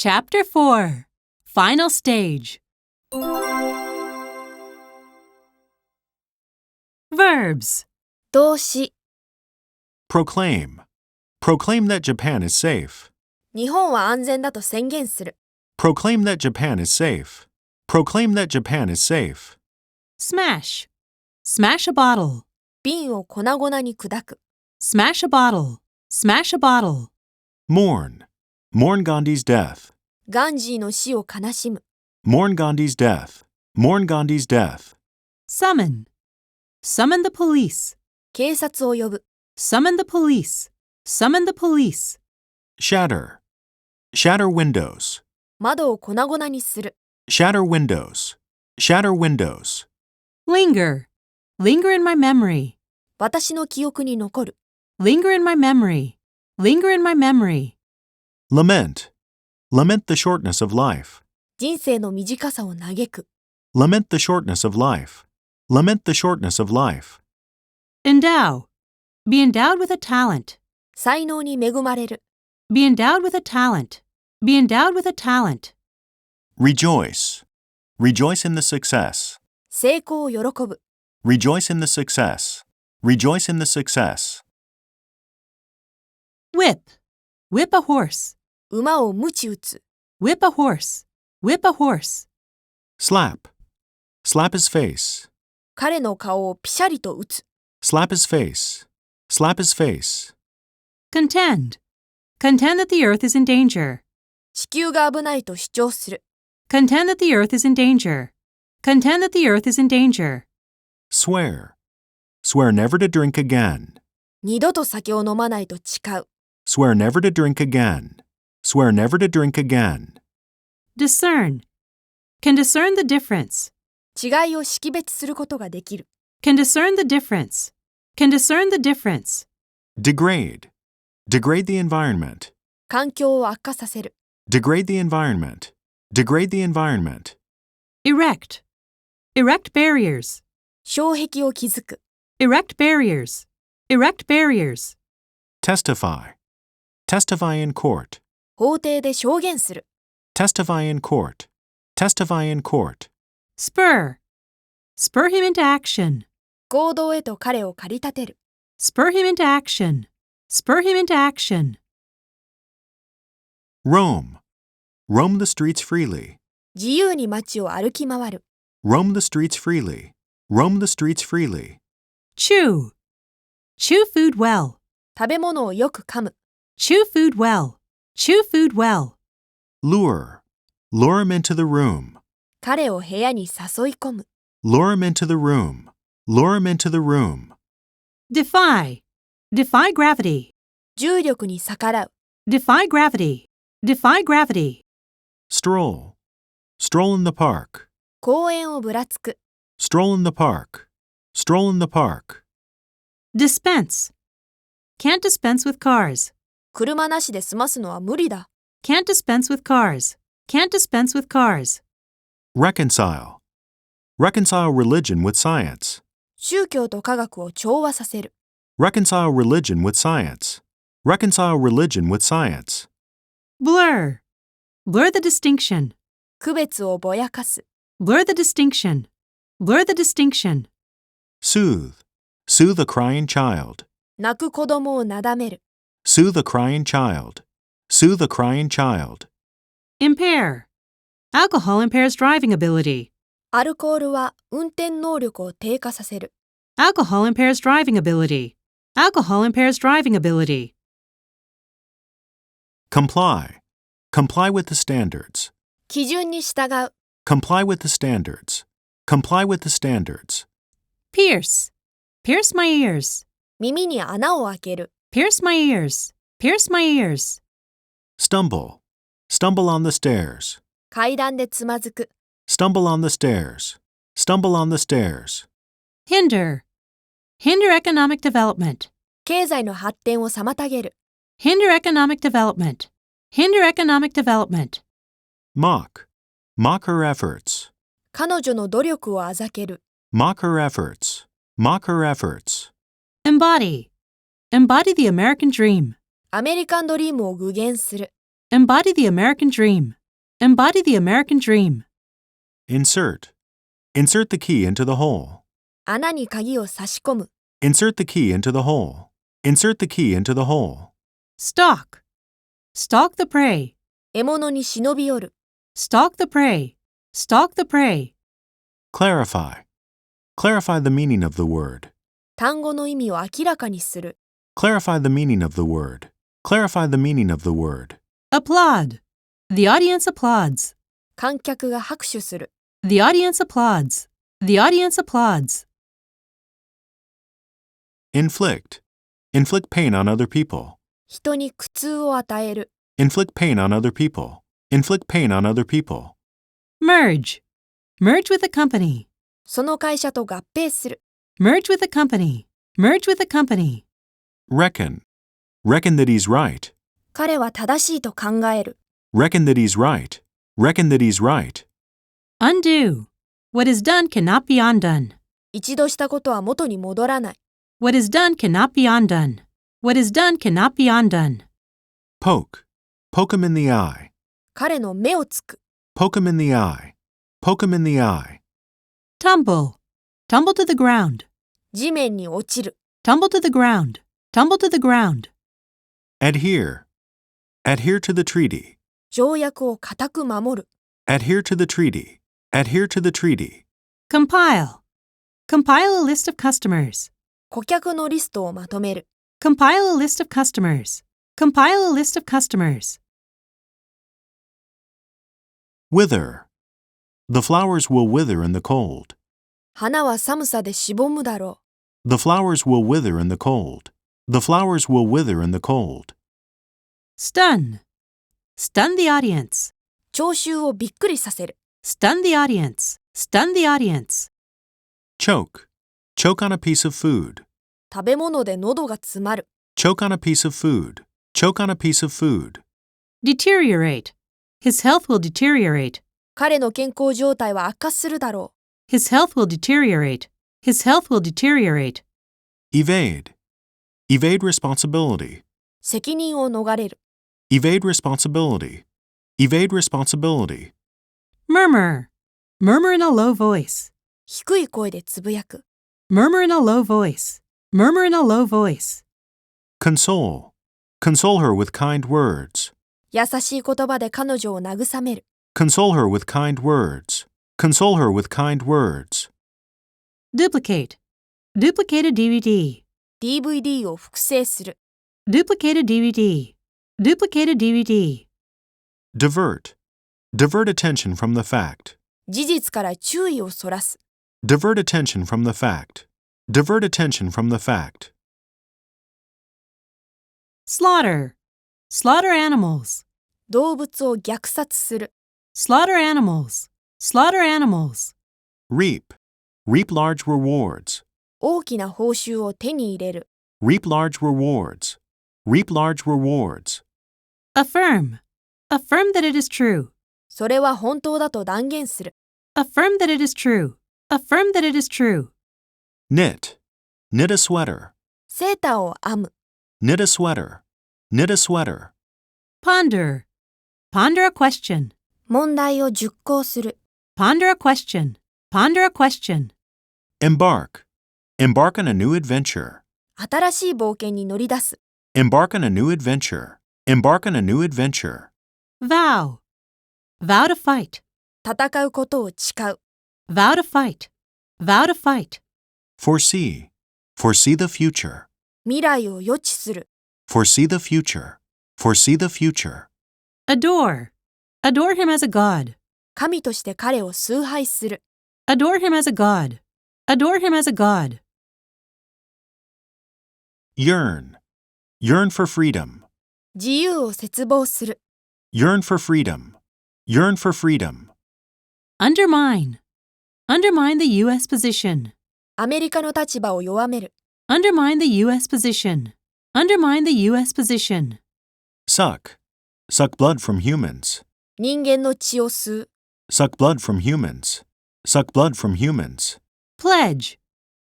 Chapter4 Final Stage Verbs 動詞 Proclaim. Proclaim that Japan is safe. 日本は安全だと宣言する Proclaim that Japan is safe. Proclaim that Japan is safe. Smash Smash a bottle 瓶を粉々に砕く Smash a bottle Smash a bottle Mourn. Mourn Gandhi's death. ガンジーの死を悲しむ Mourn Gandhi's death. Mourn Gandhi's death. Summon Summon the police 警察を呼ぶ Summon the police Summon the police Shatter. Shatter windows. 窓を粉々にする Shatter windows. Shatter windows. Linger Linger in my memory 私の記憶に残る Linger in my memory Linger in my memory Lament. Lament the shortness of life. 人生の短さを嘆く Lament the shortness of life. Lament the shortness of life. Endow Be endowed with a talent 才能に恵まれる Be endowed with a talent Be endowed with a talent Rejoice. Rejoice in the success. 成功を喜ぶ Rejoice in the success. Rejoice in the success. Whip Whip a horse馬を鞭打つ Whip a horse Whip a horse Slap. Slap his face. 彼の顔をピシャリと打つ Slap his face. Slap his face. Contend Contend that the earth is in danger地球が危ないと主張する Contend that the earth is in danger Contend that the earth is in danger Swear. Swear never to drink again. 二度と酒を飲まないと誓う Swear never to drink again. Swear never to drink again. Discern Can discern the difference違いを識別することができる Can discern the difference Can discern the difference Degrade. Degrade the environment. 環境を悪化させる Degrade the environment. Degrade the environment. Erect Erect barriers障壁を築く Erect barriers Erect barriers Testify. Testify in court. 法廷で証言する Testify in court. Testify in court. Spur Spur him into action行動へと彼を駆り立てる Spur him into action Spur him into action Roam. Roam the streets freely. 自由に街を歩き回る Roam the streets freely. Roam the streets freely. Chew Chew food well食べ物をよく噛む Chew food well Chew food well Lure. Lure him into the room. 彼を部屋に誘い込む Lure him into the room. Lure him into the room. Defy Defy gravity重力に逆らう Defy gravity Defy gravity Stroll. Stroll in the park. 公園をぶらつく Stroll in the park. Stroll in the park. Dispense Can't dispense with cars車なしで済ますのは無理だ Can't dispense with cars Can't dispense with cars Reconcile. Reconcile religion with science. 宗教と科学を調和させる Reconcile religion with science. Reconcile religion with science. Blur Blur the distinction区別をぼやかす Blur the distinction Blur the distinction Soothe. Soothe a crying child. 泣く子供をなだめる Soothe a crying child. Soothe a crying child. Impair Alcohol impairs driving abilityアルコールは運転能力を低下させる Alcohol impairs driving ability Alcohol impairs driving ability Comply. Comply with the standards. 基準に従う Comply with the standards. Comply with the standards. Pierce Pierce my ears耳に穴を開ける Pierce my ears Pierce my ears Stumble. Stumble on the stairs. 階段でつまずく Stumble on the stairs. Stumble on the stairs. Hinder Hinder economic development経済の発展を妨げる Hinder economic development Hinder economic development Mock. Mock her efforts. 彼女の努力をあざける Mock her efforts. Mock her efforts. Embody Embody the American dreamアメリカンドリームを具現する Embody the American dream. Embody the American dream. Insert. Insert the key into the hole. 穴に鍵を差し込む。Insert the key into the hole. Insert the key into the hole. Stalk. Stalk the prey. 獲物に忍び寄る。Stalk the prey. Stalk the prey. Clarify. Clarify the meaning of the word. 単語の意味を明らかにする。Clarify the meaning of the word. Clarify the meaning of the word. Applaud. The audience applauds. 観客が拍手する。The audience applauds. The audience applauds. Inflict. Inflict pain on other people. 人に苦痛を与える。Inflict pain on other people. Inflict pain on other people. Merge. Merge with a company. その会社と合併する。Merge with a company. Merge with a company. Reckon. Reckon that he's right. 彼は正しいと考える。Reckon that he's right. Reckon that he's right. Undo. What is done cannot be undone. 一度したことは元に戻らない。What is done cannot be undone. What is done cannot be undone. Poke. Poke him in the eye. 彼の目をつく。Poke him in the eye. Poke him in the eye. Tumble. Tumble to the ground. 地面に落ちる。Tumble to the ground. Tumble to the ground. Adhere. Adhere to the treaty. 条約を固く守る。Adhere to the treaty. Adhere to the treaty. Compile. Compile a list of customers. 顧客のリストをまとめる。Compile a list of customers. Compile a list of customers. Wither. The flowers will wither in the cold. 花は寒さでしぼむだろ The flowers will wither in the cold. The flowers will wither in the cold. Stun. Stun the audience. う。聴衆をびっくりさせる。Stun the audience. Stun the audience. Choke. Choke on a piece of food. 食べ物で喉が詰まる。Choke on a piece of food. Choke on a piece of food. Deteriorate. His health will deteriorate. 彼の健康状態は悪化するだろ His health will deteriorate. His health will deteriorate. Evade. Evade responsibility. う。責任を逃れる。Evade responsibility. Evade responsibility. Murmur. Murmur in a low voice. 低い声でつぶやく。Murmur in a low voice. Murmur in a low voice. Console. Console her with kind words. 優しい言葉で彼女を慰める。Console her with kind words. Console her with kind words. Duplicate. Duplicate a DVD. DVD を複製する。Duplicate a DVD. Duplicate a DVD. Divert. Divert attention from the fact. 事実から注意をそらす。Divert attention from the fact. Divert attention from the fact. Slaughter. Slaughter animals. 動物を虐殺する。Slaughter animals. Slaughter animals. Reap. Reap large rewards. 大きな報酬を手に入れる。Reap large rewards. Reap large rewards. Affirm. Affirm that it is true. それは本当だと断言する。Affirm that it is true. Affirm that it is true. Knit. Knit a sweater. セーターを編む。Knit a sweater. Knit a sweater. Ponder. Ponder a question. 問題を熟考する。Ponder a question. Ponder a question. Embark. Embark on a new adventure. 新しい冒険に乗り出す。Embark on a new adventure. Embark on a new adventure. Vow. Vow to fight. 戦うことを誓う。Vow to fight. Vow to fight. Foresee. Foresee the future. 未来を予知する。Foresee the future. Foresee the future. Adore. Adore him as a god. 神として彼を崇拝する。Adore him as a god. Adore him as a god. Yearn. Yearn for freedom. 自由を切望する。Yearn for freedom. Yearn for freedom. Undermine. Undermine the U.S. position. アメリカの立場を弱める。Undermine the U.S. position. Undermine the U.S. position. Suck. Suck blood from humans. 人間の血を吸う。Suck blood from humans. Suck blood from humans. Pledge.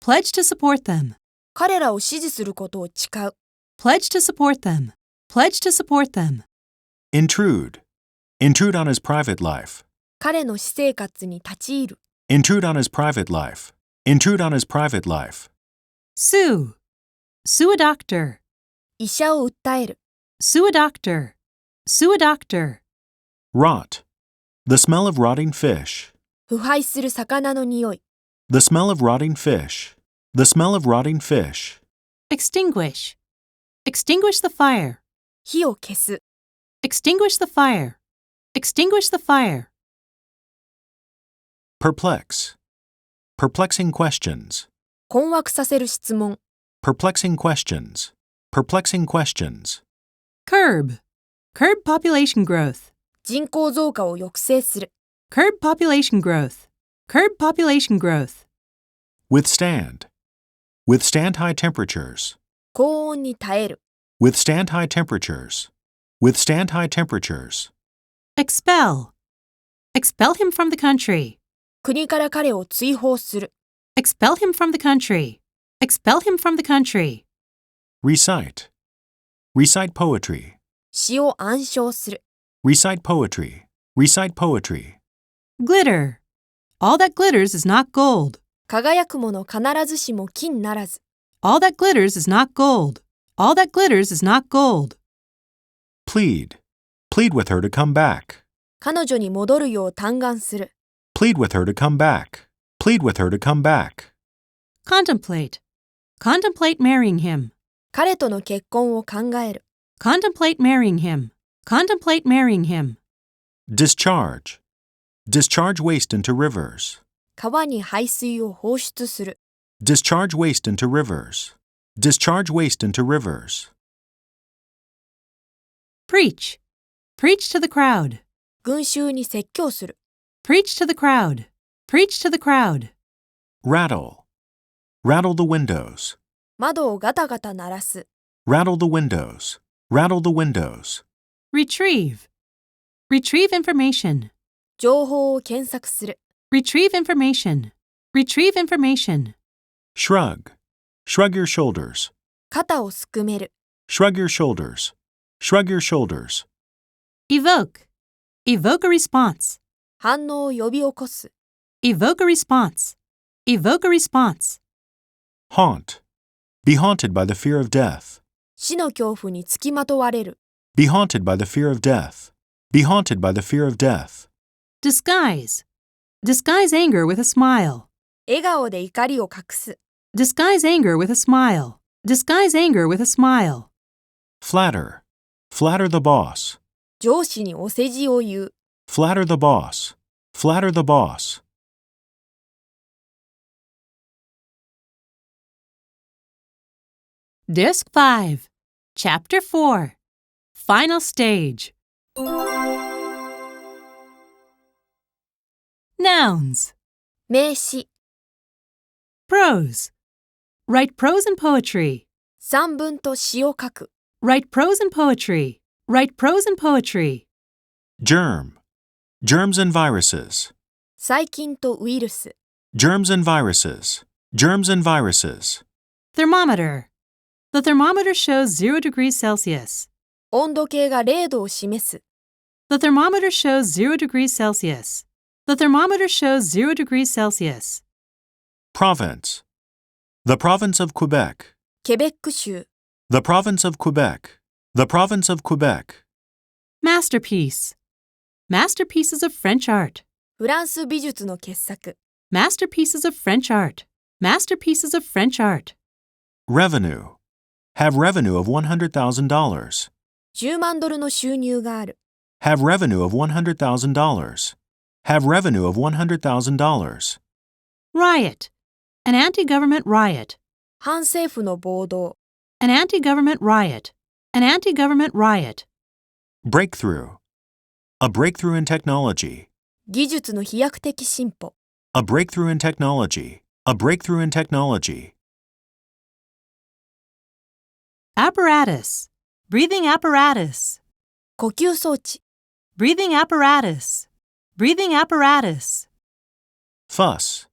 Pledge to support them. 彼らを支持することを誓う。Pledge to support them. Pledge to support them. Intrude. Intrude on his private life. 彼の私生活に立ち入る。Intrude on his private life. Intrude on his private life. Sue. Sue a doctor. 医者を訴える。Sue a doctor. Sue a doctor. Rot. The smell of rotting fish. 腐敗する魚の匂い。The smell of rotting fish. The smell of rotting fish. Extinguish. Extinguish the fire. 火を消す。Extinguish the fire. Extinguish the fire. Perplex. Perplexing questions. 困惑させる質問。Perplexing questions. Perplexing questions. Curb. Curb population growth. 人口増加を抑制する。Curb population growth. Curb population growth. Withstand. Withstand high temperatures. 高温に耐える。Withstand high temperatures. Withstand high temperatures. Expel. Expel him from the country. 国から彼を追放する。Expel him from the country. Expel him from the country. Recite. Recite poetry. 詩を暗唱する。Recite poetry. Recite poetry. Glitter. All that glitters is not gold. 輝くもの必ずしも金ならず。All that glitters is not gold. All that glitters is not gold. Plead. Plead with her to come back. 彼女に戻るよう嘆願する。Plead with her to come back. Plead with her to come back. Contemplate. Contemplate marrying him. 彼との結婚を考える。Contemplate marrying him. Contemplate marrying him. Discharge. Discharge waste into rivers. 川に排水を放出する。Discharge waste into rivers. Discharge waste into rivers. Preach. Preach to the crowd. 群衆に説教する。Preach to the crowd. Preach to the crowd. Rattle. Rattle the windows. 窓をガタガタ鳴らす。Rattle the windows. Rattle the windows. Retrieve. Retrieve information. 情報を検索する。Retrieve information. Retrieve information. Shrug. Shrug your shoulders. 肩をすくめる。Shrug your shoulders. Shrug your shoulders. Evoke. Evoke a response. 反応を呼び起こす。Evoke a response. Evoke a response. Haunt. Be haunted by the fear of death. 死の恐怖につきまとわれる。Be haunted by the fear of death. Be haunted by the fear of death. Disguise. Disguise anger with a smile. 笑顔で怒りを隠す。Disguise anger with a smile. Disguise anger with a smile. Flatter. Flatter the boss. 上司にお世辞を言う。Flatter the boss. Flatter the boss. Disc 5. Chapter 4. Final Stage. Nouns. 名詞。Prose. Write prose and poetry. 散文と詩を書く。Write prose and poetry. Write prose and poetry. Germ. Germs and viruses. 細菌とウイルス。Germs and viruses. Germs and viruses. Thermometer. The thermometer shows 0 degrees Celsius. 温度計が0度を示す。The thermometer shows 0 degrees Celsius. The thermometer shows 0 degrees Celsius. Province. The province of Quebec. ケベック州。The province of Quebec. The province of Quebec. Masterpiece. Masterpieces of French art. フランス美術の傑作。Masterpieces of French art. Masterpieces of French art. Revenue. Have revenue of $100,000. 10万ドルの収入がある。Have revenue of $100,000. Have revenue of $100,000. Riot. An anti-government riot. 反政府の暴動。An anti-government riot. An anti-government riot. Breakthrough. A breakthrough in technology. 技術の飛躍的進歩。A breakthrough in technology. A breakthrough in technology. Apparatus. Breathing apparatus. 呼吸装置。Breathing apparatus. Breathing apparatus. Fuss.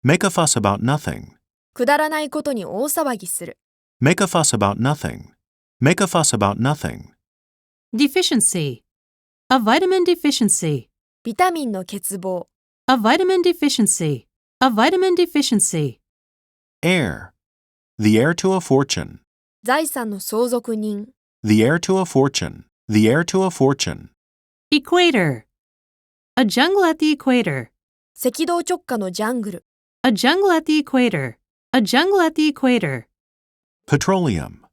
Make a fuss about nothing. くだらないことに大騒ぎする。Make a fuss about nothing. Make a fuss about nothing. Deficiency. A vitamin deficiency. ビタミンの欠乏。A vitamin deficiency. A vitamin deficiency. Heir. The heir to a fortune. 財産の相続人。The heir to a fortune. The heir to a fortune. Equator. A jungle at the equator. 赤道直下のジャングル。A jungle at the equator. A jungle at the equator. Petroleum.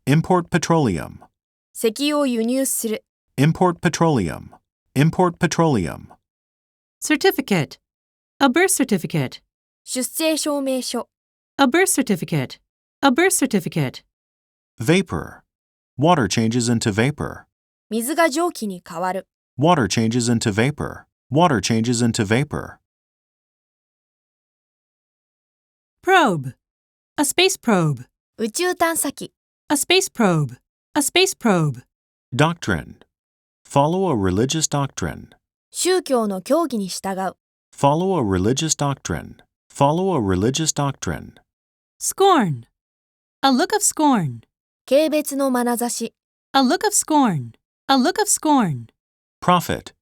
Import petroleum. 石油を輸入する。Import petroleum. Import petroleum. Certificate. A birth certificate. 出生証明書。A birth certificate. A birth certificate. Vapor. Water changes into vapor. 水が蒸気に変わる。Water changes into vapor. Water changes into vapor. Probe. A space probe. 宇宙探査機。A space probe. A space probe. Doctrine. Follow a religious doctrine. 宗教の教義に従う。Follow a religious doctrine. Follow a religious doctrine. Scorn. A look of scorn. 軽蔑の眼差し。A look of scorn. A look of scorn. Prophet.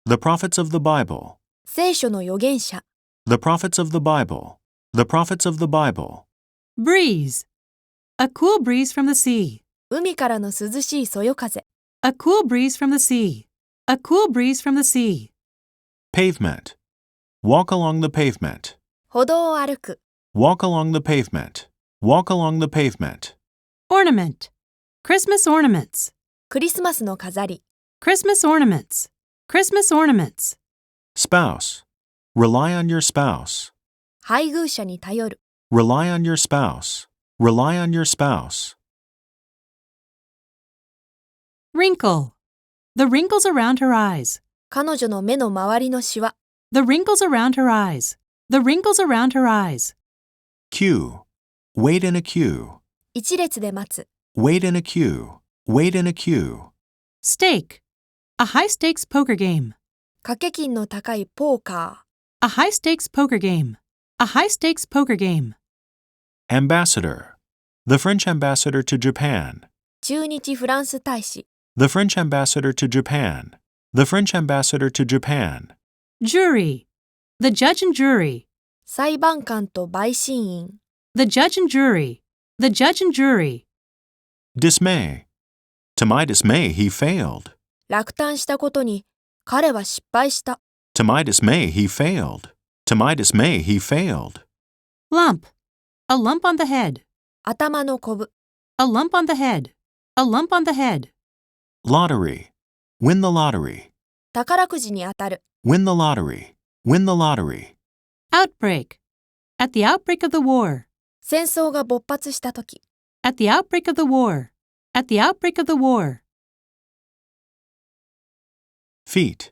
The prophets of the Bible. 聖書の預言者。The prophets of the Bible. The prophets of the Bible. Breeze. A cool breeze from the sea. 海からの涼しいそよ風。A cool breeze from the sea. A cool breeze from the sea. Pavement. Walk along the pavement. 歩道を歩く。Walk along the pavement. Walk along the pavement. Ornament. Christmas ornaments. クリスマスの飾り。Christmas ornaments. Christmas ornaments. Spouse. Rely on your spouse. 配偶者に頼る。Rely on your spouse. Rely on your spouse. Wrinkle. The wrinkles around her eyes. 彼女の目の周りのシワ。The wrinkles around her eyes. The wrinkles around her eyes. Queue. Wait in a queue. 一列で待つ。Wait in a queue. Wait in a queue. Stake. A high-stakes poker game. 掛け金の高いポーカ A high-stakes poker game. A high-stakes poker game. Ambassador. The French ambassador to Japan. ー。駐日フランス大使。The French ambassador to Japan. The French ambassador to Japan. Jury. The judge and jury. 裁判官と陪審員。The judge and jury. The judge and jury. Dismay. To my dismay, he failed. 落胆したことに彼は失敗した。To my dismay, he failed. To my dismay, he failed. Lump. A lump on the head. 頭のこぶ。A lump on the head. A lump on the head. Lottery. Win the lottery. 宝くじに当たる。Win the lottery. Win the lottery. Outbreak. At the outbreak of the war. 戦争が勃発したとき。At the outbreak of the war. At the outbreak of the war. Feat.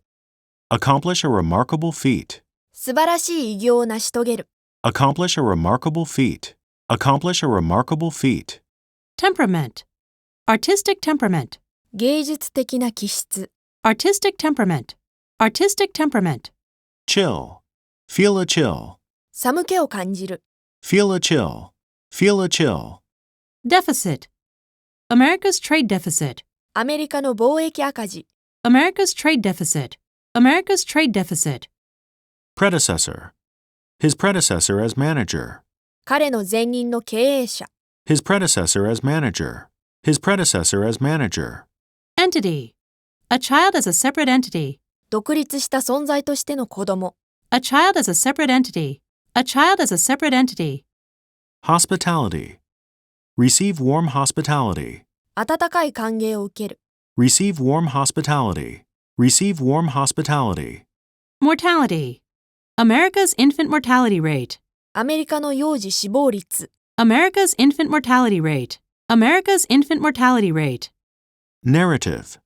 Accomplish a remarkable feat. 素晴らしい偉業を成し遂げる。Accomplish a remarkable feat. Accomplish a remarkable feat. Temperament. Artistic temperament. 芸術的な気質。Artistic temperament. Artistic temperament. Chill. Feel a chill. 寒気を感じる。Feel a chill. Feel a chill. Deficit. America's trade deficit. アメリカの貿易赤字。America's trade deficit. America's trade deficit. Predecessor. His predecessor as manager. 彼の前任の経営者。His predecessor as manager. His predecessor as manager. Entity. A child as a separate entity. 独立した存在としての子供。A child as a separate entity. A child as a separate entity. Hospitality. Receive warm hospitality. 温かい歓迎を受ける。Receive warm hospitality. Receive warm hospitality. Mortality. America's infant mortality rate. アメリカの幼児死亡率。America's infant mortality rate. America's infant mortality rate. Narrative.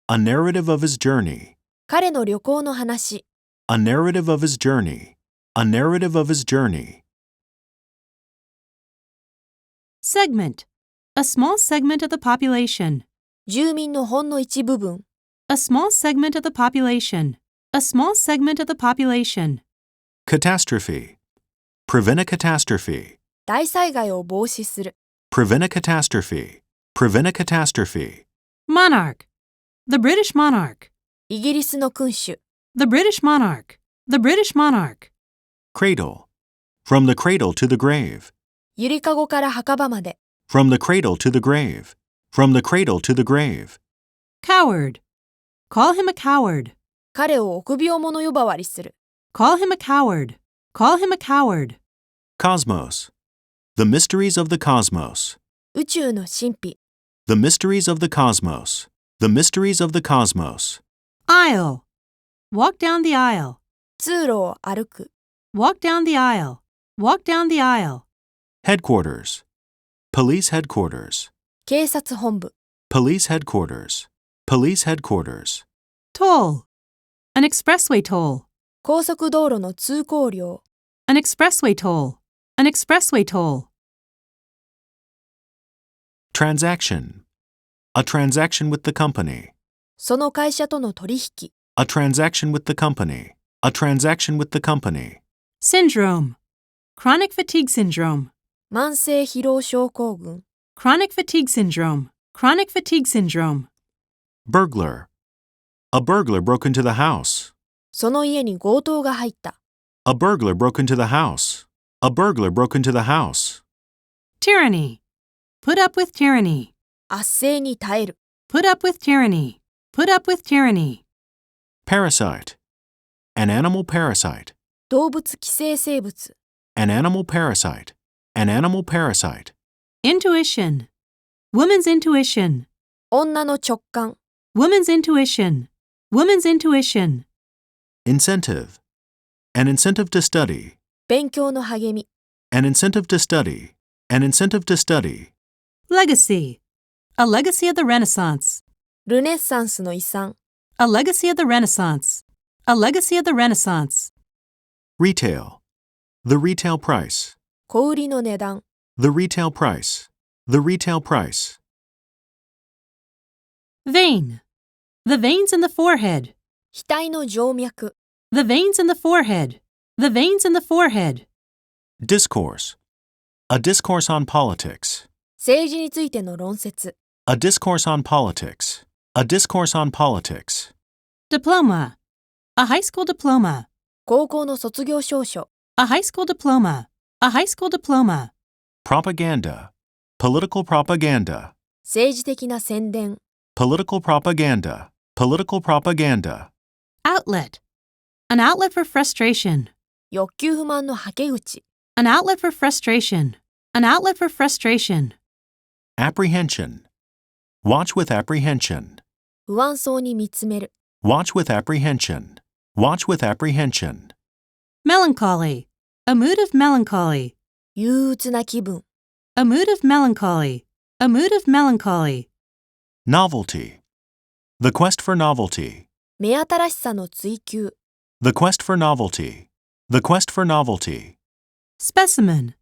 A narrative of his journey. 彼の旅行の話。A narrative of his journey. A narrative of his journey. Segment. A small segment of the population. 住民のほんの一部分。A small segment of the population. A small segment of the population. Catastrophe. Prevent a catastrophe. 大災害を防止する。Prevent a catastrophe. Prevent a catastrophe. Monarch. The British monarch. イギリスの君主。 The British monarch. The British monarch. Cradle. From the cradle to the grave. ゆりかごから墓場まで。 From the cradle to the grave. From the cradle to the grave. Coward. Call him a coward. 彼を臆病者呼ばわりする。 Call him a coward. Call him a coward. Cosmos. The mysteries of the cosmos. 宇宙の神秘。 The mysteries of the cosmos. The mysteries of the cosmos. Aisle. Walk down the aisle. 通路を歩く。 Walk down the aisle. Walk down the aisle. Headquarters. Police headquarters. 警察本部。 Police headquarters. Police headquarters. Toll. An expressway toll. 高速道路の通行料。 An expressway toll. An expressway toll. Transaction. A transaction with the company. その会社との取引。 A transaction with the company. A transaction with the company. Syndrome. Chronic fatigue syndrome. 慢性疲労症候群。 Chronic fatigue syndrome. Chronic fatigue syndrome. Burglar. A burglar broke into the house. その家に強盗が入った。 A burglar broke into the house. A burglar broke into the house. Tyranny. Put up with tyranny. 圧政に耐える。 Put up with tyranny. Put up with tyranny. Parasite. An animal parasite. 動物寄生生物。 An animal parasite. An animal parasite. Intuition. Woman's intuition. 女の直感。 Woman's intuition. Woman's intuition. Incentive. An incentive to study. 勉強の励み。 An incentive to study. An incentive to study. Legacy. A legacy of the Renaissance. ルネッサンスの遺産。 A legacy of the Renaissance. A legacy of the Renaissance. Retail. The retail price. 小売りの値段。 The retail price. The retail price. Vein. The veins in the forehead. 額の静脈。 The veins in the forehead. The veins in the forehead. Discourse. A discourse on politics. 政治についての論説。 A discourse on politics. A discourse on politics. Diploma. A high school diploma. 高校の卒業証書。 A high school diploma. A high school diploma. Propaganda. Political propaganda. 政治的な宣伝。 Political propaganda. Political propaganda. Outlet. An outlet for frustration. 欲求不満のはけ口。 An outlet for frustration. An outlet for frustration. Apprehension. Watch with apprehension. 不安そうに見つめる。 Watch with apprehension. Watch with apprehension. Melancholy. A mood of melancholy. 憂鬱な気分。 A mood of melancholy. A mood of melancholy. Novelty. The quest for novelty. 目新しさの追求。 The quest for novelty. The quest for novelty. Specimen.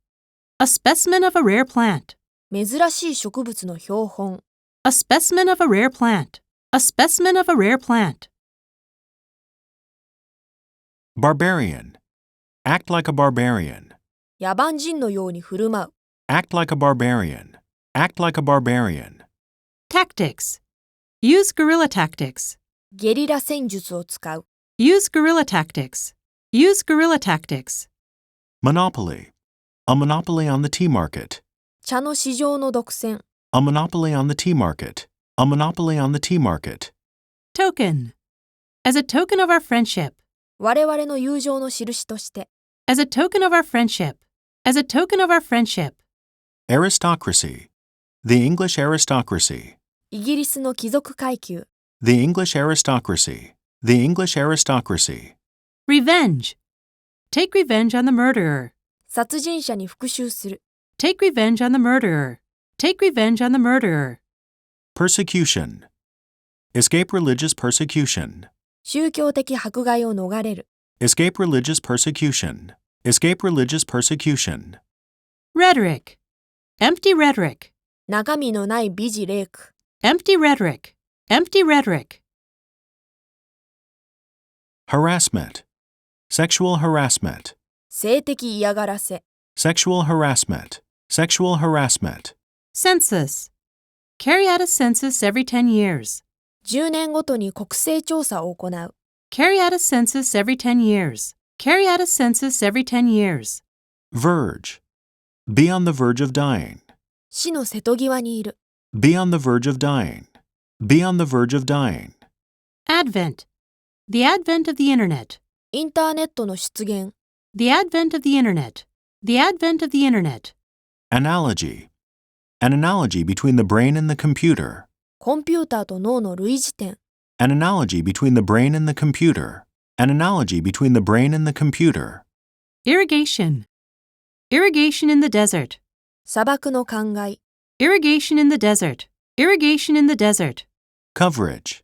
A specimen of a rare plant. 珍しい植物の標本。 A specimen of a rare plant. A specimen of a rare plant. Barbarian. Act like a barbarian. 野蛮人のように振る舞う。 Act like a barbarian. Act like a barbarian. Tactics. Use guerrilla tactics. ゲリラ戦術を使う。 Use guerrilla tactics. Use guerrilla tactics. Monopoly. A monopoly on the tea market. 茶の市場の独占。 A monopoly on the tea market. A monopoly on the tea market. Token. As a token of our friendship. 我々の友情の印として。 As a token of our friendship. As a token of our friendship. Aristocracy. The English aristocracy. イギリスの貴族階級。 The English aristocracy. The English aristocracy. Revenge. Take revenge on the murderer. 殺人者に復讐する。 Take revenge on the murderer. Take revenge on the murderer. Persecution. Escape religious persecution. 宗教的迫害を逃れる。 Escape religious persecution. Escape religious persecution. Rhetoric. Empty rhetoric. 中身のない美辞麗句。 Empty rhetoric. Empty rhetoric. Harassment. Sexual harassment. 性的嫌がらせ。 Sexual harassment. Sexual harassment. Census. Carry out a census every 10 years. 10年ごとに国勢調査を行う。Carry out a census every 10 years. Carry out a census every 10 years. Verge. Be on the verge of dying. 死の瀬戸際にいる。Be on the verge of dying. Be on the verge of dying. Advent. The advent of the internet. インターネットの出現。The advent of the internet. The advent of the internet. Analogy. An analogy between the brain and the computer. コンピューターと脳の類似点。An analogy between the brain and the computer. An analogy between the brain and the computer. Irrigation. Irrigation in the desert. 砂漠の灌漑。Irrigation in the desert. Irrigation in the desert. Coverage.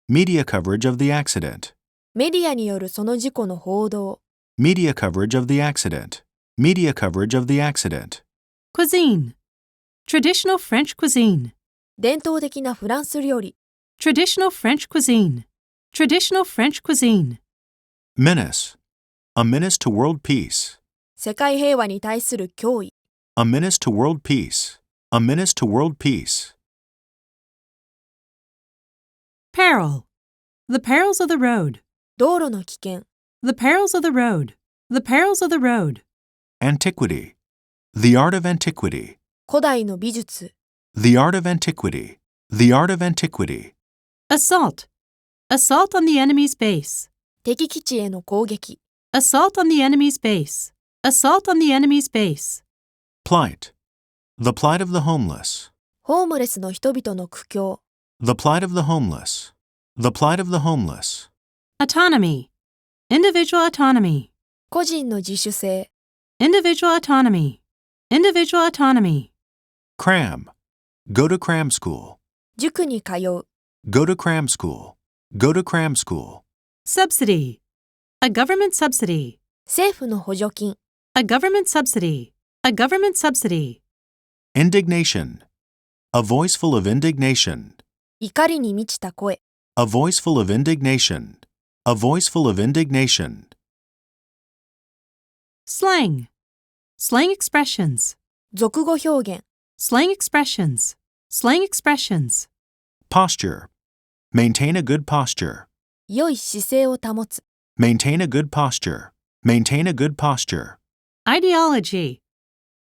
Media coverage of the accident. メディアによるその事故の報道。Media coverage of the accident. Media coverage of the accident. Cuisine. Traditional French cuisine. 伝統的なフランス料理。Traditional French cuisine. Traditional French cuisine. Menace. A menace to world peace. 世界平和に対する脅威。A menace to world peace. A menace to world peace. Peril. The perils of the road. 道路の危険。The perils of the road. The perils of the road. Antiquity. The art of antiquity. 古代の美術。The art of antiquity. The art of antiquity. Assault. Assault on the enemy's base. 敵基地への攻撃。Assault on the enemy's base. Assault on the enemy's base. Plight. The plight of the homeless. ホームレスの人々の苦境。The plight of the homeless. The plight of the homeless. Autonomy. Individual autonomy. 個人の自主性。Individual autonomy. Individual autonomy. Cram. Go to cram school. 塾に通う。Go to cram school. Go to cram school. Subsidy. A government subsidy. 政府の補助金。A government subsidy. A government subsidy. Indignation. A voice full of indignation. 怒りに満ちた声。A voice full of indignation. A voice full of indignation. Slang. Slang expressions. 俗語表現。Slang expressions. Slang expressions. Posture. Maintain a good posture. 良い姿勢を保つ。Maintain a good posture. Maintain a good posture. Ideology.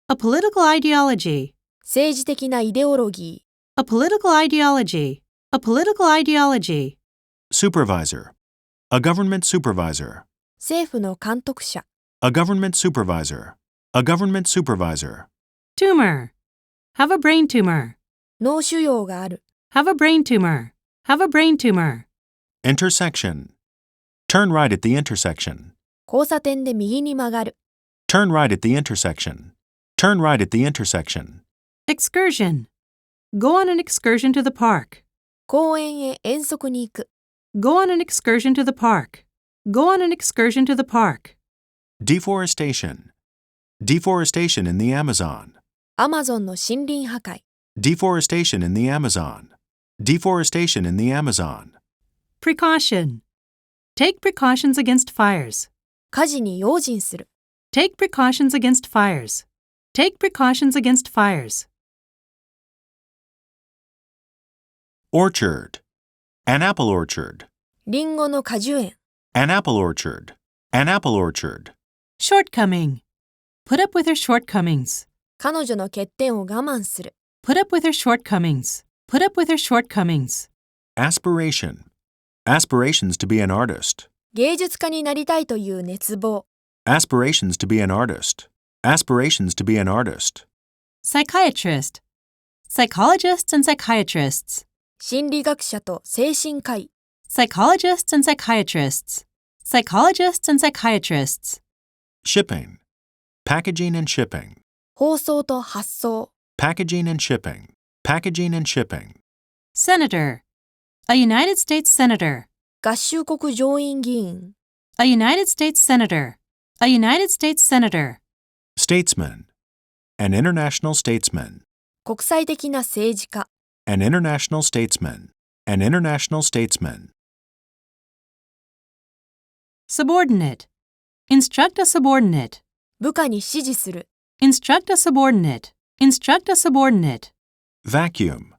A political ideology. 政治的なイデオロギ A political ideology. A political ideology. Supervisor. A government supervisor. ー。政府の監督者。A government supervisor. A government supervisor. Tumor. Have a brain tumor. 脳腫瘍がある。Have a brain tumor. Have a brain tumor. Intersection. Turn right at the intersection. 交差点で右に曲がる。Turn right at the intersection. Turn right at the intersection. Excursion. Go on an excursion to the park. 公園へ遠足に行く。Go on an excursion to the park. Go on an excursion to the park. Deforestation. Deforestation in the Amazon. アマゾンの森林破壊。Deforestation in the Amazon. Deforestation in the Amazon. Precaution. Take precautions against fires. 火事に用心する。Take precautions against fires. Take precautions against fires. Orchard. An apple orchard. リンゴの果樹園。An apple orchard. An apple orchard. Shortcoming. Put up with her shortcomings. 彼女の欠点を我慢する。Put up with her shortcomings. Put up with her shortcomings. Aspiration. Aspirations to be an artist. 芸術家になりたいという熱望。Aspirations to be an artist. Aspirations to be an artist. Psychiatrist. Psychologists and psychiatrists. 心理学者と精神科医。Psychologists and psychiatrists. Psychologists and psychiatrists. Shipping. Packaging and shipping. 包装と発送。Packaging and shipping. Packaging and shipping. Senator. A United States Senator. 合衆国上院議員。A United States Senator. A United States Senator. Statesman. An international statesman. 国際的な政治家。An international statesman. An international statesman. Subordinate. Instruct a subordinate. 部下に指示する。Instruct a subordinate. Instruct a subordinate. Vacuum.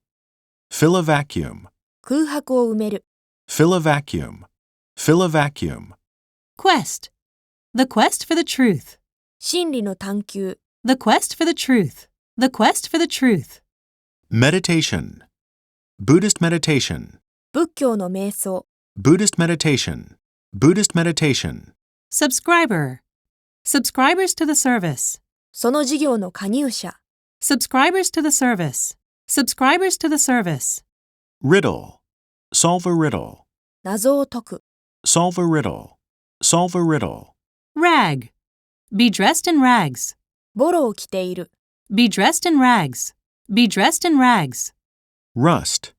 Fill a vacuum. 空白を埋める。Fill a vacuum. Fill a vacuum. Quest. The quest for the truth. 真理の探求。The quest for the truth. The quest for the truth. Meditation. Buddhist meditation. 仏教の瞑想。Buddhist meditation. Buddhist meditation. Subscriber. Subscribers to the service. その事業の加入者。Subscribers to the service. Subscribers to the service. Riddle. Solve a riddle. 謎を解く。Solve a riddle. Solve a riddle. Rag. Be dressed in rags. ボロを着ている。Be dressed in rags. Be dressed in rags. Rust.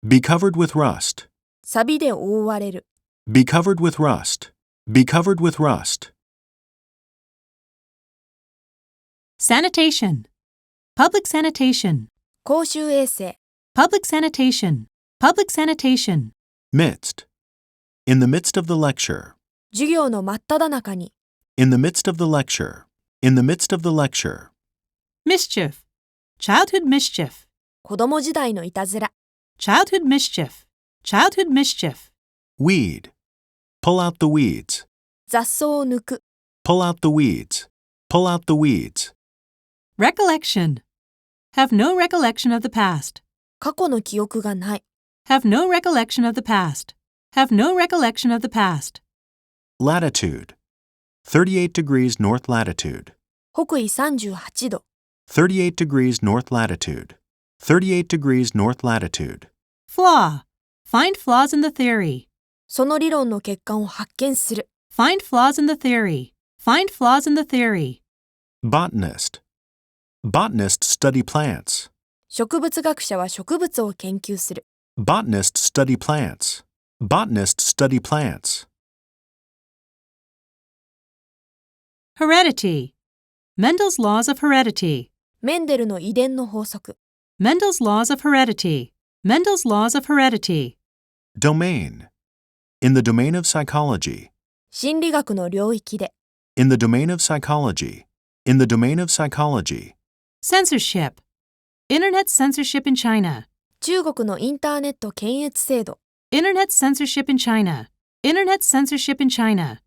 Be covered with rust. 錆で覆われる。Be covered with rust. Be covered with rust. Sanitation. Public sanitation. 公衆衛生。Public sanitation. Public sanitation. Midst. In the midst of the lecture. 授業の真っ只中に。In the midst of the lecture. In the midst of the lecture. Mischief. Childhood mischief. 子供時代のいたずら。Childhood mischief. Childhood mischief. Weed. Pull out the weeds. 雑草を抜く。Pull out the weeds. Pull out the weeds. Recollection. Have no recollection of the past. 過去の記憶がない。Have no recollection of the past. Have no recollection of the past. Latitude. 38 degrees north latitude. 北緯38度。 38 degrees north latitude. 38 degrees north latitude. Flaw. Find flaws in the theory. その理論の欠陥を発見する。Find flaws in the theory. Find flaws in the theory. Botanist. Botanists study plants. 植物学者は植物を研究する。Botanists study plants. Botanists study plants. Heredity. Mendel's laws of heredity. メンデルの遺伝の法則。Mendel's laws of heredity. Mendel's laws of heredity. Domain. In the domain of psychology. 心理学の領域で。In the domain of psychology. In the domain of psychology. Censorship. Internet censorship in China. 中国のインターネット検閲制度。Internet censorship in China. Internet censorship in China.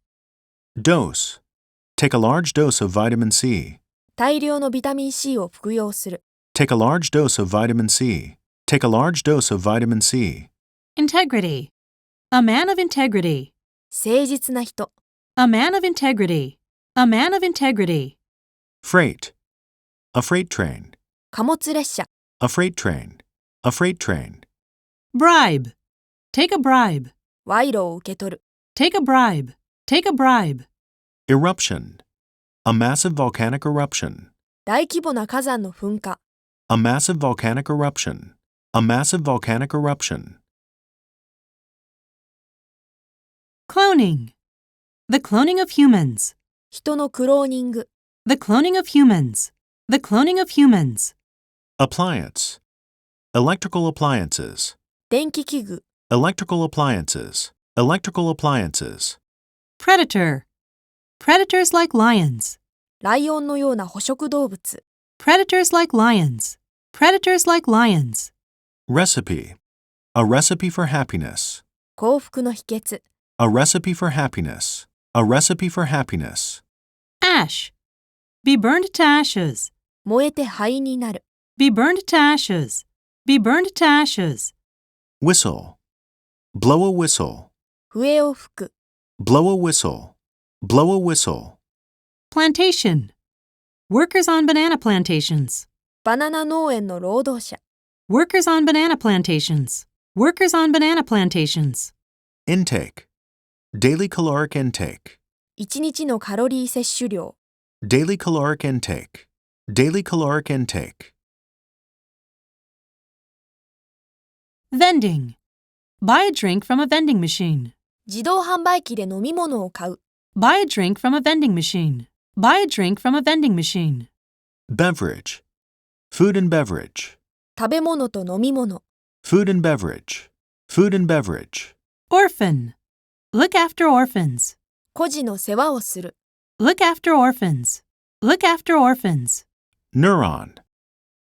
Dose. Take a large dose of vitamin C. 大量のビタミン C を服用する。Take a large dose of vitamin C. Take a large dose of vitamin C. Integrity. A man of integrity. 誠実な人。A man of integrity. A man of integrity. Freight. A freight train. 貨物列車。A freight train. A freight train. Bribe. Take a bribe. 賄賂を受け取る。Take a bribe. Take a bribe. Eruption. A massive volcanic eruption. 大規模な火山の噴火。A massive volcanic eruption. A massive volcanic eruption. Cloning. The cloning of humans. 人のクローニング。The cloning of humans. The cloning of humans. Appliance. Electrical appliances. 電気器具。Electrical appliances. Electrical appliances. Predator. Predators like lions. ライオンのような捕食動物。Predators like lions. Predators like lions. Recipe. A recipe for happiness. 幸福の秘訣。A recipe for happiness. A recipe for happiness. Ash. Be burned to ashes. 燃えて灰になる。Be burned to ashes. Be burned to ashes. Whistle. Blow a whistle. 笛を吹く。Blow a whistle. Blow a whistle. Plantation. Workers on banana plantations. バナナ農園の労働者。Workers on banana plantations. Workers on banana plantations. Intake. Daily caloric intake. 1日のカロリー摂取量。Daily caloric intake. Daily caloric intake. Vending. Buy a drink from a vending machine. 自動販売機で飲み物を買う。Buy a drink from a vending machine. Buy a drink from a vending machine. Beverage. Food and beverage. 食べ物と飲み物。Food and beverage. Food and beverage. Orphan. Look after orphans. 孤児の世話をする。Look after orphans. Look after orphans. Neuron.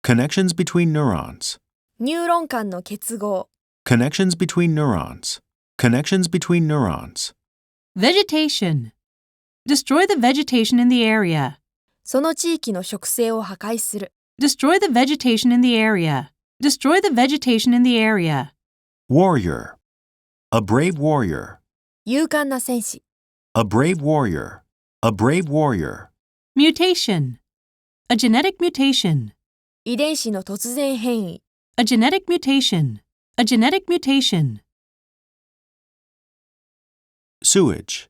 Connections between neurons. ニューロン間の結合。Connections between neurons. Connections between neurons. Vegetation. Destroy the vegetation in the area. その地域の植生を破壊する。Destroy the vegetation in the area. Destroy the vegetation in the area. Warrior. A brave warrior. 勇敢な戦士。A brave warrior. A brave warrior. Mutation. A genetic mutation. 遺伝子の突然変異。A genetic mutation. A genetic mutation. Sewage.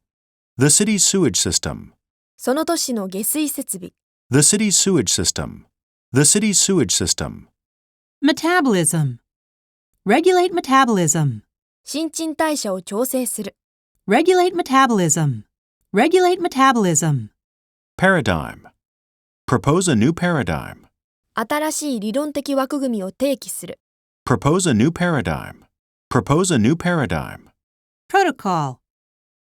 The city's sewage system. その都市の下水設備。The city's sewage system. The city's sewage system. Metabolism. Regulate metabolism. 新陳代謝を調整する。Regulate metabolism. Regulate metabolism. Paradigm. Propose a new paradigm. 新しい理論的枠組みを提起する。Propose a new paradigm. Propose a new paradigm. Protocol.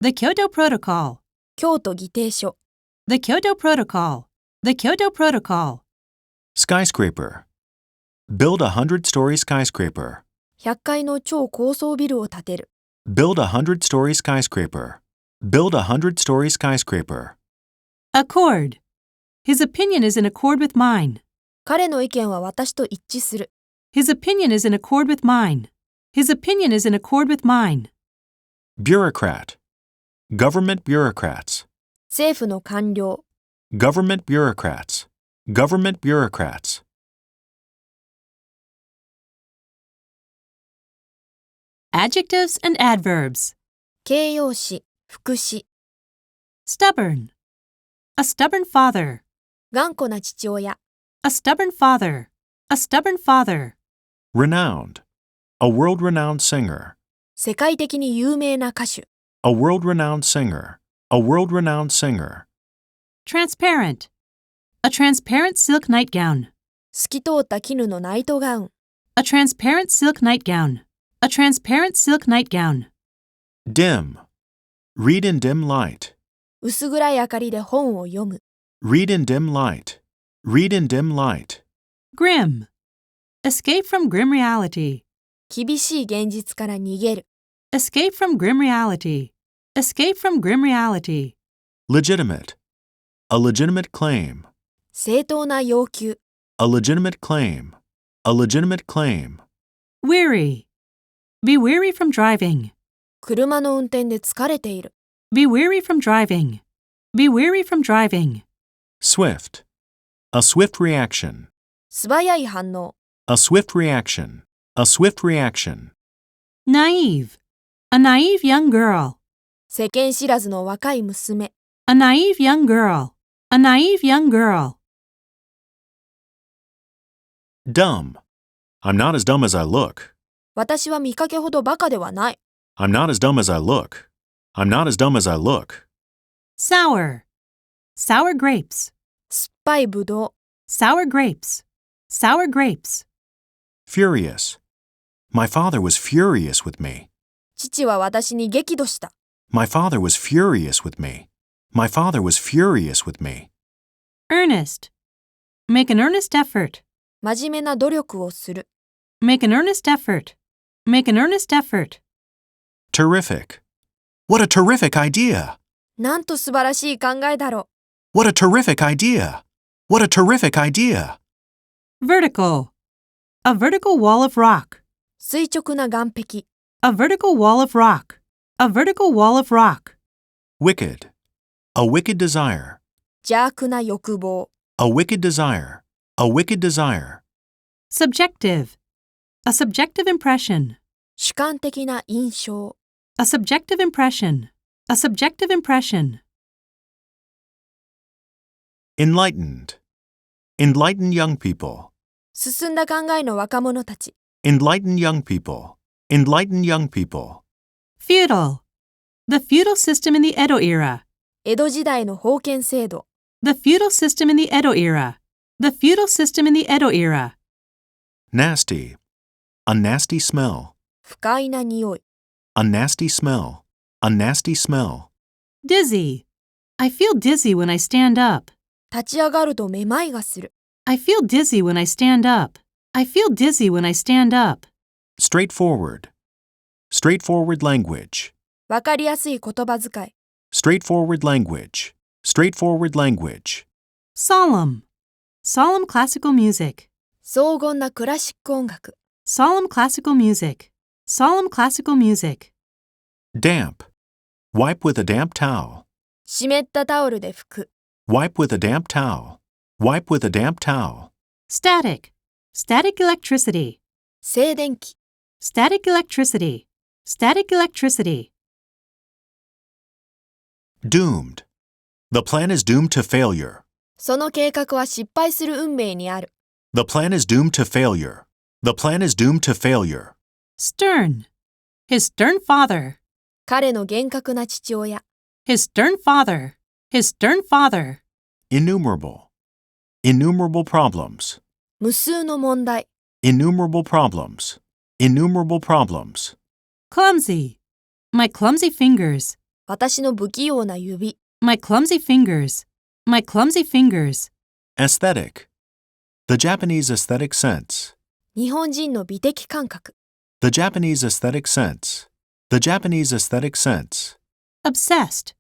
The Kyoto Protocol. 京都議定書。The Kyoto Protocol. The Kyoto Protocol. Skyscraper. Build a 100-story skyscraper. 100階の超高層ビルを建てる。Build a 100-story skyscraper. Build a 100-story skyscraper. Accord. His opinion is in accord with mine. 彼の意見は私と一致する。His opinion is in accord with mine. His opinion is in accord with mine. Bureaucrat. Government bureaucrats. 政府の官僚。Government bureaucrats. Government bureaucrats. Adjectives and adverbs. 形容詞、副詞。Stubborn. A stubborn father. 頑固な父親。A stubborn father. A stubborn father. Renowned. A world-renowned singer. 世界的に有名な歌手。A world-renowned singer. A world-renowned singer. Transparent. A transparent silk nightgown. 透き通った絹のナイトガウン。A transparent silk nightgown. A transparent silk nightgown. Dim. Read in dim light. 薄暗い明かりで本を読む。Read in dim light. Read in dim light. Grim. Escape from grim reality. 厳しい現実から逃げる。Escape from grim reality. Escape from grim reality. Legitimate. A legitimate claim. 正当な要求。A legitimate claim. A legitimate claim. Weary. Be weary from driving. 車の運転で疲れている。Be weary from driving. Be weary from driving. Swift. A swift reaction. 素早い反応。A swift reaction. A swift reaction. Naive. A naive young girl. 世間知らずの若い娘。A naive young girl. A naive young girl. Dumb. I'm not as dumb as I look. 私は見かけほどバカではない。I'm not as dumb as I look. I'm not as dumb as I look. Sour. Sour grapes. 酸っぱいぶどう。Sour grapes. Sour grapes. Furious. My father was furious with me. 父は私に激怒した。My father was furious with me. My father was furious with me. Earnest. Make an earnest effort. 真面目な努力をする。Make an earnest effort. Make an earnest effort. Terrific. What a terrific idea. なんと素晴らしい考えだろ What a terrific idea. What a terrific idea. Vertical. A vertical wall of rock. う。垂直な岩壁。A vertical wall of rock. A vertical wall of rock. Wicked. A wicked desire. 邪悪な欲望。A wicked desire. A wicked desire. Subjective. A subjective impression. 主観的な印象。A subjective impression. A subjective impression. Enlightened. Enlighten young people. 進んだ考えの若者たち。Enlighten young people. Enlighten young people. Feudal. The feudal system in the Edo era. 江戸時代の封建制度。The feudal system in the Edo era. The feudal system in the Edo era. Nasty. A nasty smell. 不快な匂い。A nasty smell. A nasty smell. Dizzy. I feel dizzy when I stand up. 立ち上がるとめまいがする。I feel dizzy when I stand up. I feel dizzy when I stand up. straightforward, straightforward language, わかりやすい言葉遣い。straightforward language, straightforward language, Solemn. Solemn classical music. 荘厳なクラシック音楽。Solemn classical music. Solemn classical music. damp, wipe with a damp towel, 湿ったタオルで拭く。wipe with a damp towel, wipe with a damp towel, Static. Static electricity. 静電気。Static electricity. Static electricity. doomed. The plan is doomed to failure. その計画は失敗する運命にある。The plan is doomed to failure. The plan is doomed to failure. Stern. His stern father. 彼の厳格な父親。His stern father. His stern father. Innumerable. Innumerable problems. 無数の問題。Innumerable problems. Innumerable problems. Clumsy. My clumsy fingers. 私の不器用な指。My clumsy fingers. My clumsy fingers. Aesthetic. The Japanese aesthetic sense. 日本人の美的感覚。The Japanese aesthetic sense. The Japanese aesthetic sense. Obsessed.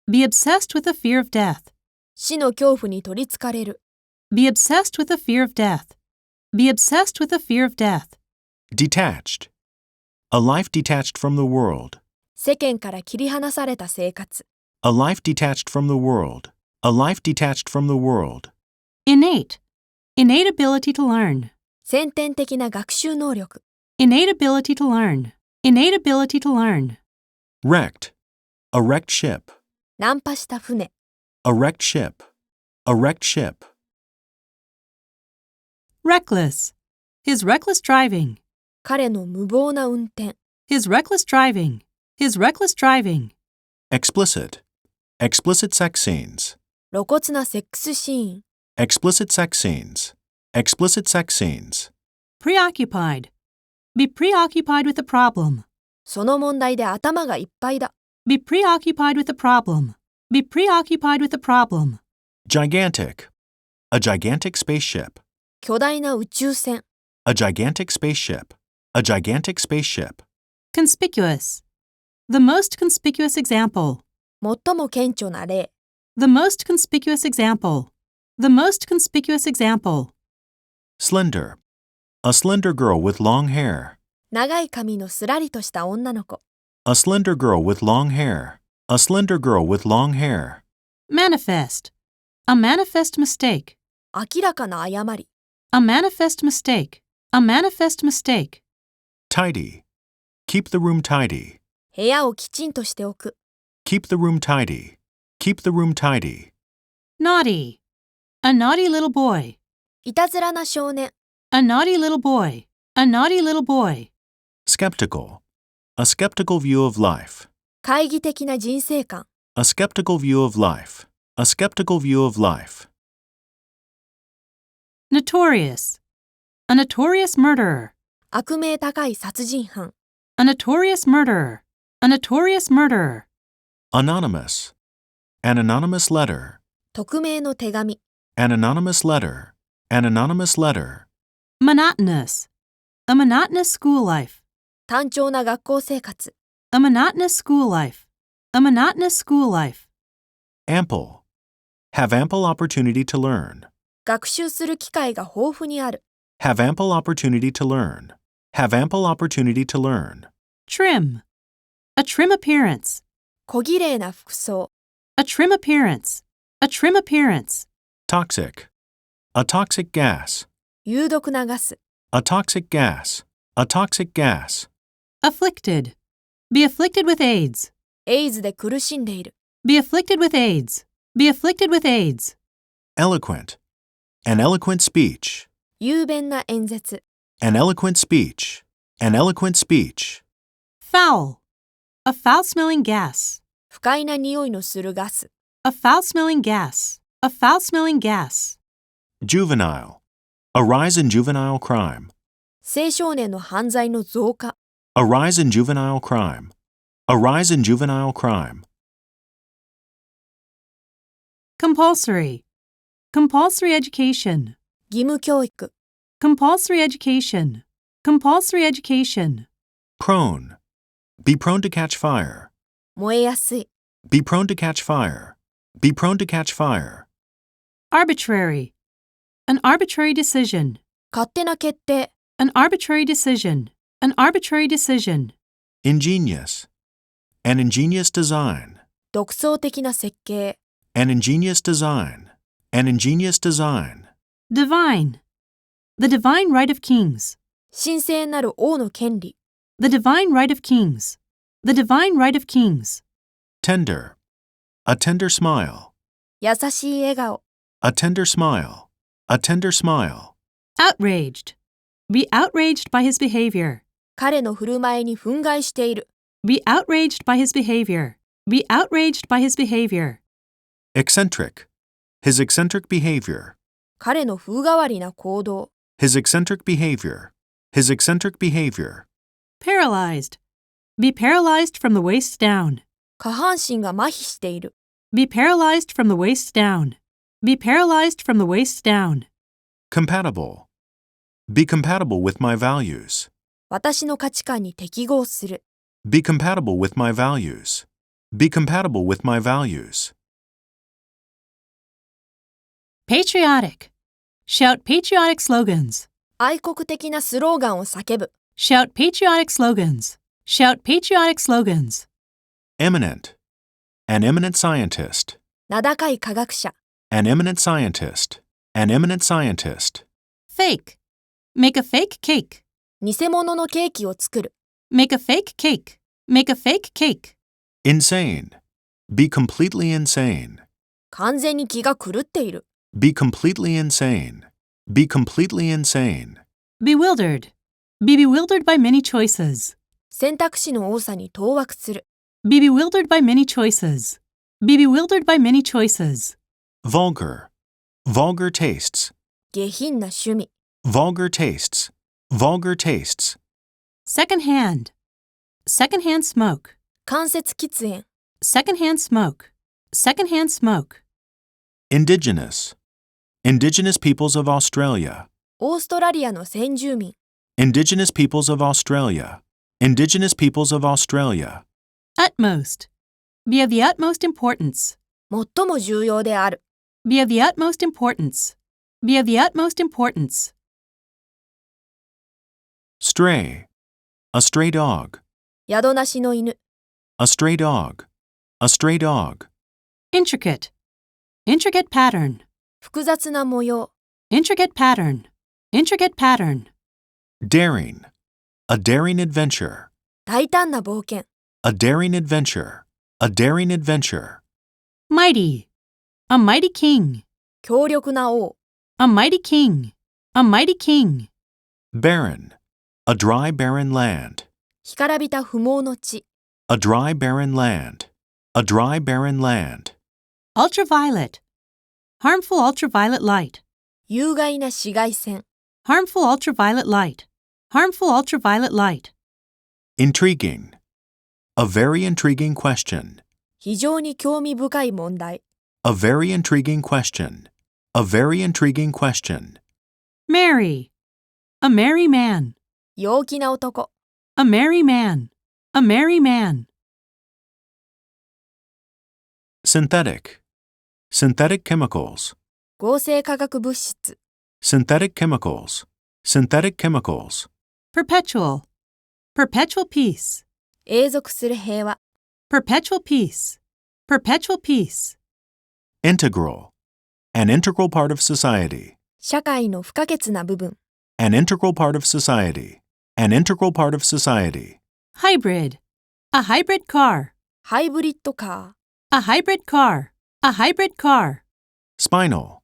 Be obsessed with the fear of death. 死の恐怖に取りつかれる。Be obsessed with the fear of death. Be obsessed with the fear of death. Detached. A life detached from the world. 世間から切り離された生活。A life detached from the world. A life detached from the world. Innate. Innate ability to learn. 先天的な学習能力。Innate ability to learn. Innate ability to learn. Wrecked. A wrecked ship. 難破した船。A wrecked ship. A wrecked ship. Reckless. His reckless driving. 彼の無謀な運転。His reckless driving. His reckless driving. Explicit. Explicit sex scenes. 露骨なセックスシーン。Explicit sex scenes. Explicit sex scenes. Preoccupied. Be preoccupied with the problem. その問題で頭がいっぱいだ。Be preoccupied with the problem. Be preoccupied with the problem. Gigantic. A gigantic spaceship. 巨大な宇宙船。A gigantic spaceship. A gigantic spaceship. Conspicuous. The most conspicuous example. 最も顕著な例。The most conspicuous example. The most conspicuous example. Slender. A slender girl with long hair. 長い髪のすらりとした女の子。A slender girl with long hair. A slender girl with long hair. Manifest. A manifest mistake. 明らかな誤り。A manifest mistake. A manifest mistake. Tidy. Keep the room tidy. 部屋をきちんとしておく。 Keep the room tidy. Keep the room tidy. Naughty. A naughty little boy. いたずらな少年。 A naughty little boy. A naughty little boy. Skeptical. A skeptical view of life. 懐疑的な人生観。 A skeptical view of life. A skeptical view of life. Notorious. A notorious murderer. 悪名高い殺人犯。 A notorious murderer. A notorious murderer. Anonymous. An anonymous letter. 匿名の手紙。 An anonymous letter. An anonymous letter. Monotonous. A monotonous school life. 単調な学校生活。 A monotonous school life. A monotonous school life. Ample. Have ample opportunity to learn. 学習する機会が豊富にある。 Have ample opportunity to learn. Have ample opportunity to learn. Trim. A trim appearance. 小綺麗な服装。 A trim appearance. A trim appearance. Toxic. A toxic gas. 有毒なガス。 A toxic gas. A toxic gas. Afflicted. Be afflicted with AIDS. エイズで苦しんでいる。 Be afflicted with AIDS. Be afflicted with AIDS. Eloquent. An eloquent speech. 雄弁な演説。 An eloquent speech. An eloquent speech. Foul. A foul-smelling gas. 不快な匂いのするガス。 A foul-smelling gas. A foul-smelling gas. Juvenile. A rise in juvenile crime. 青少年の犯罪の増加。 A rise in juvenile crime. A rise in juvenile crime. Compulsory. Compulsory education. 義務教育。 Compulsory education. Compulsory education. Prone. Be prone to catch fire. 燃えやすい。Be prone to catch fire. Be prone to catch fire. Arbitrary. An arbitrary decision. 勝手な決定。An arbitrary decision. An arbitrary decision. Ingenious. An ingenious design. 独創的な設計。An ingenious design. An ingenious design. Divine. The divine right of kings. 神聖なる王の権利。The divine right of kings. The divine right of kings. Tender. A tender smile. 優しい笑顔。A tender smile. A tender smile. Outraged. Be outraged by his behavior. 彼の振る舞いに憤慨している。Be outraged by his behavior. Be outraged by his behavior. Eccentric. His eccentric behavior. 彼の風変わりな行動。His eccentric behavior. His eccentric behavior. Paralyzed. Be paralyzed from the waist down. 下半身が麻痺している。Be paralyzed from the waist down. Be paralyzed from the waist down. Compatible. Be compatible with my values. 私の価値観に適合する。Be compatible with my values. Be compatible with my values. Patriotic. Shout patriotic slogans. 愛国的なスローガンを叫ぶ。Shout patriotic slogans. Shout patriotic slogans. Eminent. An eminent scientist. 名高い科学者。An eminent scientist. An eminent scientist. Fake. Make a fake cake. 偽物のケーキを作る。Make a fake cake. Make a fake cake. Insane. Be completely insane. 完全に気が狂っている。Be completely insane. Be completely insane. Bewildered. Be bewildered by many choices. 選択肢の多さに当惑する。Be bewildered by many choices. Be bewildered by many choices. Vulgar. Vulgar tastes. 下品な趣味。Vulgar tastes. Vulgar tastes. Secondhand. Secondhand smoke. 間接喫煙。Secondhand smoke. Secondhand smoke. Indigenous. Indigenous peoples of Australia. オーストラリアの先住民。Indigenous peoples of Australia. Indigenous peoples of Australia. Utmost. Be of the utmost importance. 最も重要である。Be of the utmost importance. Be of the utmost importance. Stray. A stray dog. 宿なしの犬。A stray dog. A stray dog. Intricate. Intricate pattern. 複雑な模様。Intricate pattern. Intricate pattern. Daring. A daring adventure. 大胆な冒険。A daring adventure. A daring adventure. Mighty. A mighty king. 強力な王。A mighty king. A mighty king. Barren. A dry barren land. 干からびた不毛の地。A dry barren land. A dry barren land. Ultraviolet. Harmful ultraviolet light. 有害な紫外線。Harmful ultraviolet light. Harmful ultraviolet light. Intriguing. A very intriguing question. 非常に興味深い問題。A very intriguing question. A very intriguing question. Merry. A merry man. 陽気な男。A merry man. A merry man. Synthetic. Synthetic chemicals. 合成化学物質。Synthetic chemicals. Synthetic chemicals. Perpetual. Perpetual peace. 永続する平和。Perpetual peace. Perpetual peace. Integral. An integral part of society. 社会の不可欠な部分。An integral part of society. An integral part of society. Hybrid. A hybrid car. ハイブリッドカ A hybrid car. A hybrid car. Spinal.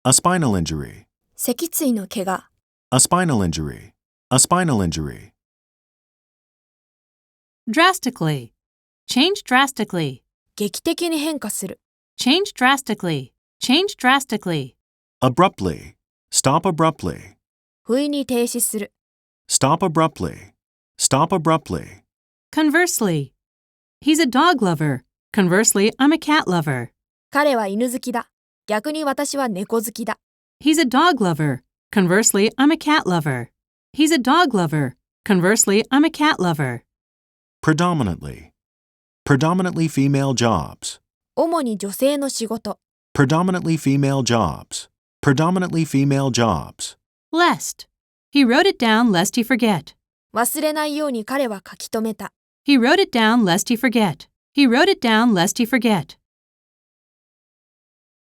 A spinal injury. ー。脊椎の怪我。A spinal injury. A spinal injury. Drastically. Change drastically. 劇的に変化する。Change drastically. Change drastically. Abruptly. Stop abruptly. 不意に停止する。Stop abruptly. Stop abruptly. Conversely. He's a dog lover. Conversely, I'm a cat lover. 彼は犬好きだ。逆に私は猫好きだ。He's a dog lover. Conversely, I'm a cat lover. He's a dog lover. Conversely, I'm a cat lover. Predominantly. Predominantly female jobs. 主に女性の仕事。Predominantly female jobs. Predominantly female jobs. Lest. He wrote it down lest he forget. 忘れないように彼は書き留めた。He wrote it down lest he forget. He wrote it down lest he forget.